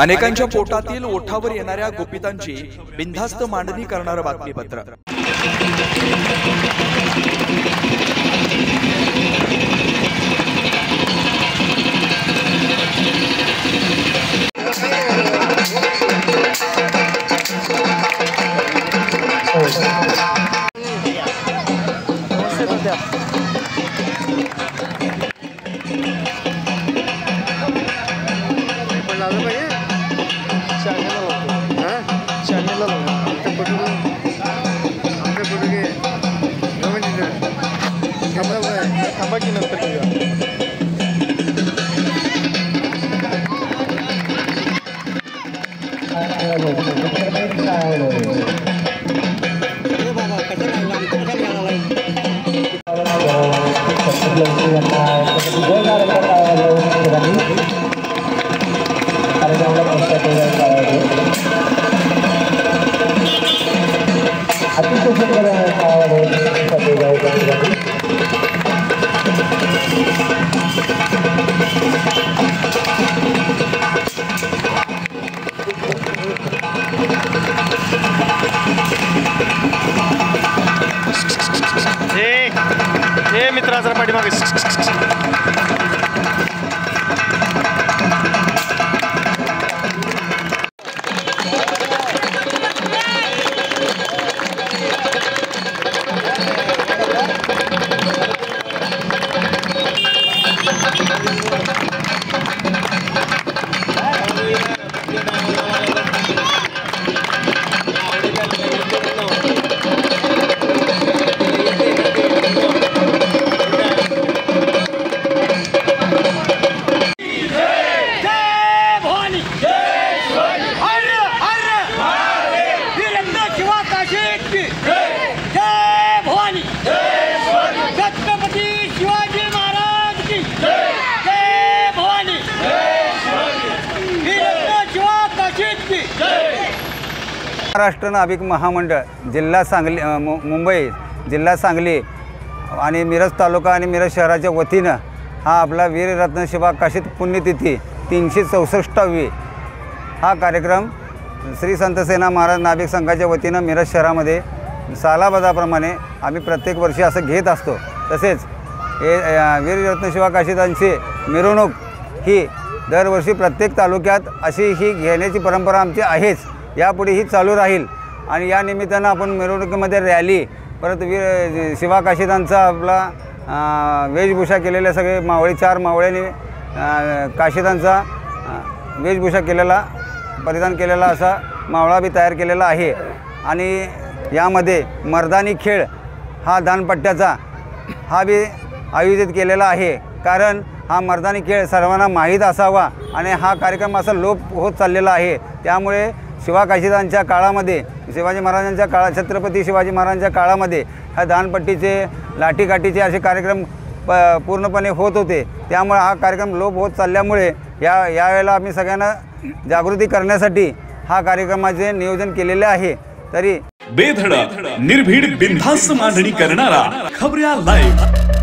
अनेकांच्या पोटातील ओठावर येणाऱ्या गुपितांची बिनधास्त मांडणी करणारं बातमीपत्र। हे मित्रा जरा पाठीमागे महाराष्ट्र नाभिक महामंडळ जिल्हा सांगली मुंबई जिल्हा सांगली आणि मिरज तालुका आणि मिरज शहराच्या वतीनं हा आपला वीररत्न शिवा काशीद पुण्यतिथी 364वी हा कार्यक्रम श्री संत सेना महाराज नाभिक संघाच्या वतीनं मिरज शहरामध्ये सालाबादाप्रमाणे आम्ही प्रत्येक वर्षी असं घेत असतो। तसेच हे वीररत्न शिवा काशीदांची मिरवणूक ही दरवर्षी प्रत्येक तालुक्यात अशी ही घेण्याची परंपरा आमची आहेच, यापुढे ही चालू राहील। आणि या निमित्तानं आपण मिरवणुकीमध्ये रॅली परत शिवा काशीदांचा आपला वेशभूषा केलेल्या सगळे मावळे 4 मावळ्यांनी काशीदांचा वेशभूषा केलेला परिधान केलेला असा मावळा बी तयार केलेला आहे। आणि यामध्ये मर्दानी खेळ हा दानपट्ट्याचा हा बी आयोजित केलेला आहे, कारण हा मर्दानी खेळ सर्वांना माहीत असावा आणि हा कार्यक्रम असा लोप होत चाललेला आहे। त्यामुळे शिवा काशीदांच्या काळामध्ये शिवाजी महाराजांच्या छत्रपती शिवाजी महाराजांच्या काळामध्ये ह्या दानपट्टीचे लाठीकाठीचे असे कार्यक्रम पूर्णपणे होत होते। त्यामुळे हा कार्यक्रम लोप होत चालल्यामुळे यावेळेला आम्ही सगळ्यांना जागृती करण्यासाठी हा कार्यक्रमाचे नियोजन केलेले आहे। तरी बेधडक निर्भीड बिनधास्त मांडणी करणारा खबऱ्या लाईव्ह।